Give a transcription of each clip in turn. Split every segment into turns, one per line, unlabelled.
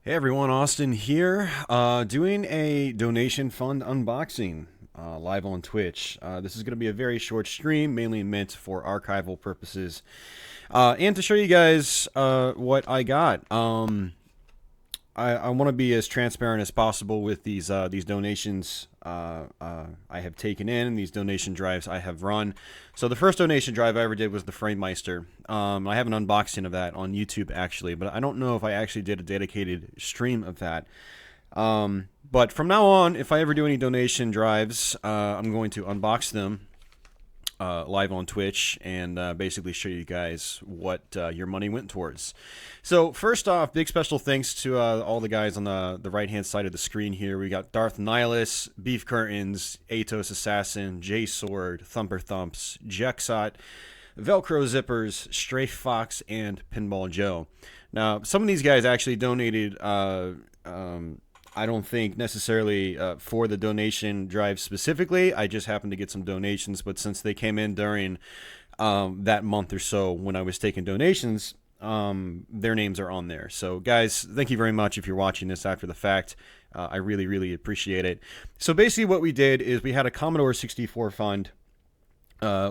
Hey everyone, Austin here, doing a donation fund unboxing live on Twitch. This is going to be a very short stream, mainly meant for archival purposes, and to show you guys what I got. I want to be as transparent as possible with these donations I have taken in, these donation drives I have run. So the first donation drive I ever did was the Framemeister. I have an unboxing of that on YouTube actually, but I don't know if I actually did a dedicated stream of that. But from now on, if I ever do any donation drives, I'm going to unbox them live on Twitch and basically show you guys what your money went towards. So first off, big special thanks to all the guys on the right-hand side of the screen here. We got Darth Nihilus, Beef Curtains, Atos Assassin, J Sword, Thumper Thumps, Jexot, Velcro Zippers, Strafe Fox, and Pinball Joe. Now, some of these guys actually donated I don't think necessarily for the donation drive specifically. I just happened to get some donations, but since they came in during that month or so when I was taking donations, their names are on there. So guys, thank you very much if you're watching this after the fact. I really, really appreciate it. So basically what we did is we had a Commodore 64 fund.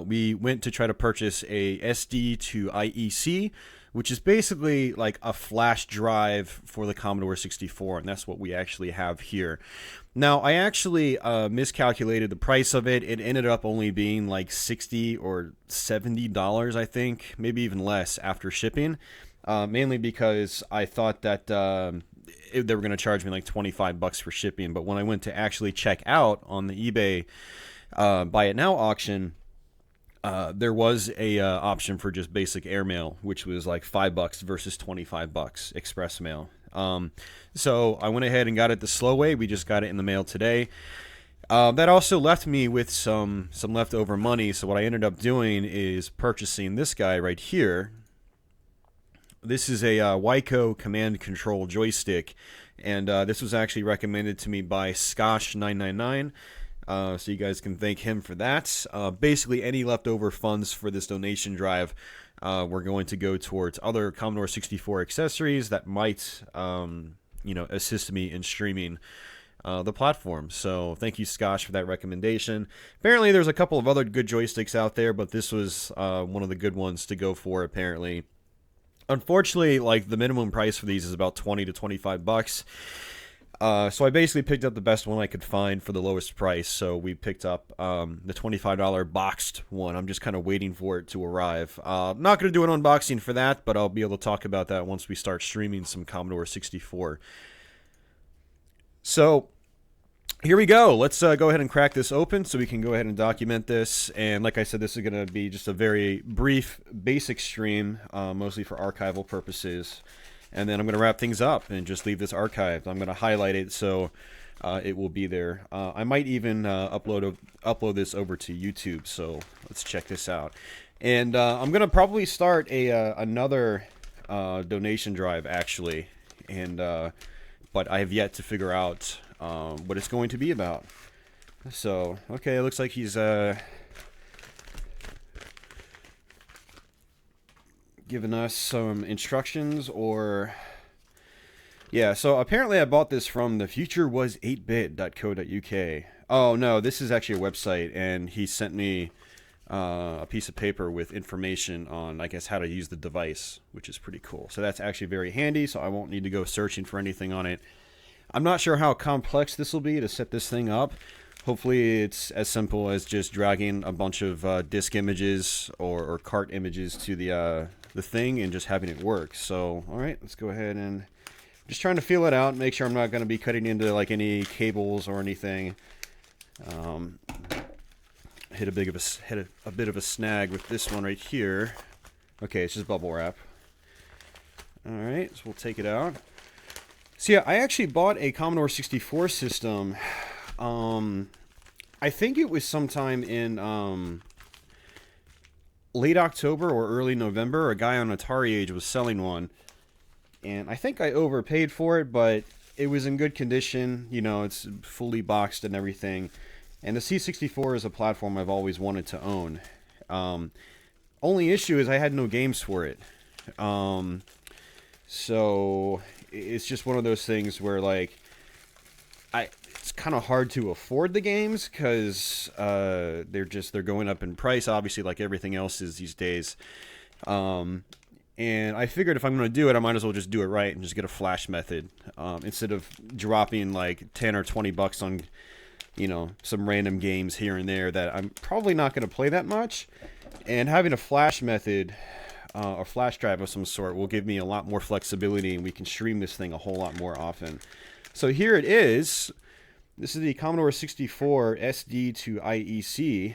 We went to try to purchase a SD to IEC, which is basically like a flash drive for the Commodore 64, and that's what we actually have here. Now, I actually miscalculated the price of it. It ended up only being like $60 or $70, I think, maybe even less after shipping, mainly because I thought that they were going to charge me like $25 for shipping, but when I went to actually check out on the eBay Buy It Now auction, there was a option for just basic airmail, which was like $5 versus $25 express mail. So I went ahead and got it the slow way. We just got it in the mail today. That also left me with some leftover money. So what I ended up doing is purchasing this guy right here. This is a Wyco command control joystick, and this was actually recommended to me by Skosh999. So you guys can thank him for that. Basically, any leftover funds for this donation drive we're going to go towards other Commodore 64 accessories that might, assist me in streaming the platform. So thank you, Skosh, for that recommendation. Apparently, there's a couple of other good joysticks out there, but this was one of the good ones to go for, apparently. Unfortunately, like the minimum price for these is about $20 to $25. So I basically picked up the best one I could find for the lowest price. So we picked up the $25 boxed one. I'm just kind of waiting for it to arrive. Not going to do an unboxing for that, but I'll be able to talk about that once we start streaming some Commodore 64. So here we go. Let's go ahead and crack this open so we can go ahead and document this. And like I said, this is going to be just a very brief, basic stream, mostly for archival purposes. And then I'm going to wrap things up and just leave this archived. I'm going to highlight it so it will be there. I might even upload this over to YouTube, so let's check this out. And I'm going to probably start another donation drive, actually. And but I have yet to figure out what it's going to be about. So, okay, it looks like he's giving us some instructions, or yeah, so apparently I bought this from thefuturewas8bit.co.uk. Oh no, this is actually a website, and he sent me a piece of paper with information on, I guess, how to use the device, which is pretty cool. So that's actually very handy, so I won't need to go searching for anything on it. I'm not sure how complex this will be to set this thing up. Hopefully it's as simple as just dragging a bunch of disk images or cart images to the thing and just having it work. So, all right, let's go ahead and just trying to feel it out, make sure I'm not going to be cutting into like any cables or anything. Hit a bit of a snag with this one right here. Okay, it's just bubble wrap. All right, so we'll take it out. So yeah, I actually bought a Commodore 64 system. I think it was sometime in late October or early November. A guy on Atari Age was selling one, and I think I overpaid for it, but it was in good condition. You know, it's fully boxed and everything. And the C64 is a platform I've always wanted to own. Only issue is I had no games for it. So it's just one of those things where like it's kind of hard to afford the games because they're going up in price, obviously, like everything else is these days. And I figured if I'm going to do it, I might as well just do it right and just get a flash method instead of dropping like 10 or 20 bucks on, you know, some random games here and there that I'm probably not going to play that much. And having a flash method, a flash drive of some sort, will give me a lot more flexibility, and we can stream this thing a whole lot more often. So here it is. This is the Commodore 64 SD to IEC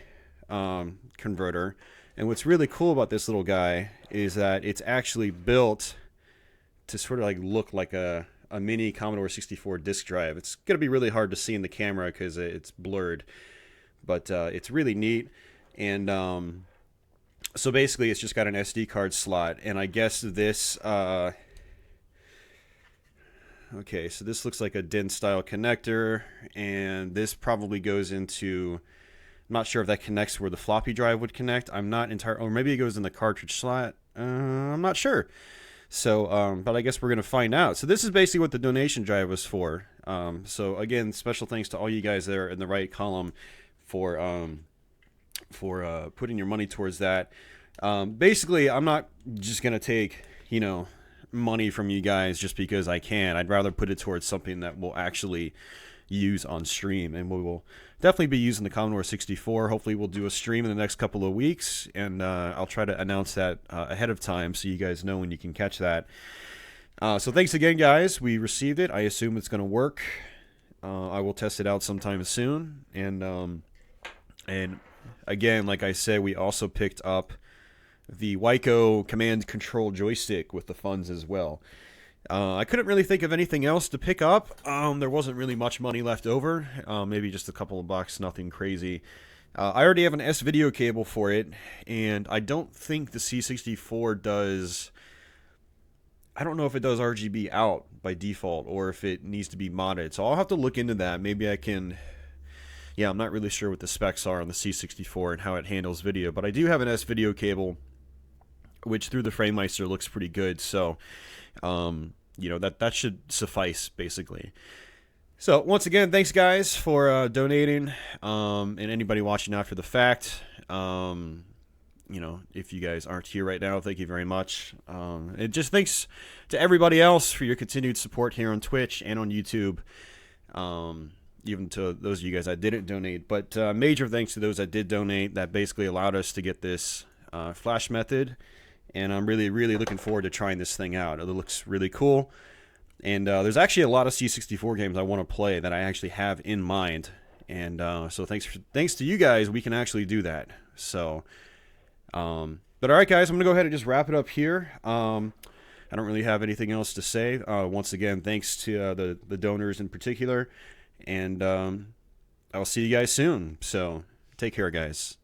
converter. And what's really cool about this little guy is that it's actually built to sort of like look like a mini Commodore 64 disk drive. It's going to be really hard to see in the camera because it's blurred, but it's really neat. And so basically it's just got an SD card slot, and I guess this okay, so this looks like a DIN style connector, and this probably goes into, I'm not sure if that connects where the floppy drive would connect. I'm not entirely, or maybe it goes in the cartridge slot. I'm not sure. So, but I guess we're going to find out. So this is basically what the donation drive was for. So again, special thanks to all you guys there in the right column for putting your money towards that. Basically, I'm not just going to take, you know, money from you guys just because I can. I'd rather put it towards something that we'll actually use on stream, and we will definitely be using the Commodore 64. Hopefully we'll do a stream in the next couple of weeks, and I'll try to announce that ahead of time so you guys know when you can catch that. So thanks again, guys. We received it. I assume it's going to work. I will test it out sometime soon, and again, like I said, we also picked up the Wyco command control joystick with the funds as well. I couldn't really think of anything else to pick up. There wasn't really much money left over. Maybe just a couple of bucks, nothing crazy. I already have an S-video cable for it, and I don't think the C64 does... I don't know if it does RGB out by default or if it needs to be modded. So I'll have to look into that. Maybe I can... Yeah, I'm not really sure what the specs are on the C64 and how it handles video. But I do have an S-video cable, which through the FrameMeister looks pretty good. So, you know, that should suffice, basically. So, once again, thanks, guys, for donating. And anybody watching after the fact, you know, if you guys aren't here right now, thank you very much. And just thanks to everybody else for your continued support here on Twitch and on YouTube. Even to those of you guys that didn't donate. But major thanks to those that did donate. That basically allowed us to get this flash method. And I'm really, really looking forward to trying this thing out. It looks really cool. And there's actually a lot of C64 games I want to play that I actually have in mind. And so thanks to you guys, we can actually do that. So, but all right, guys, I'm going to go ahead and just wrap it up here. I don't really have anything else to say. Once again, thanks to the donors in particular. And I'll see you guys soon. So take care, guys.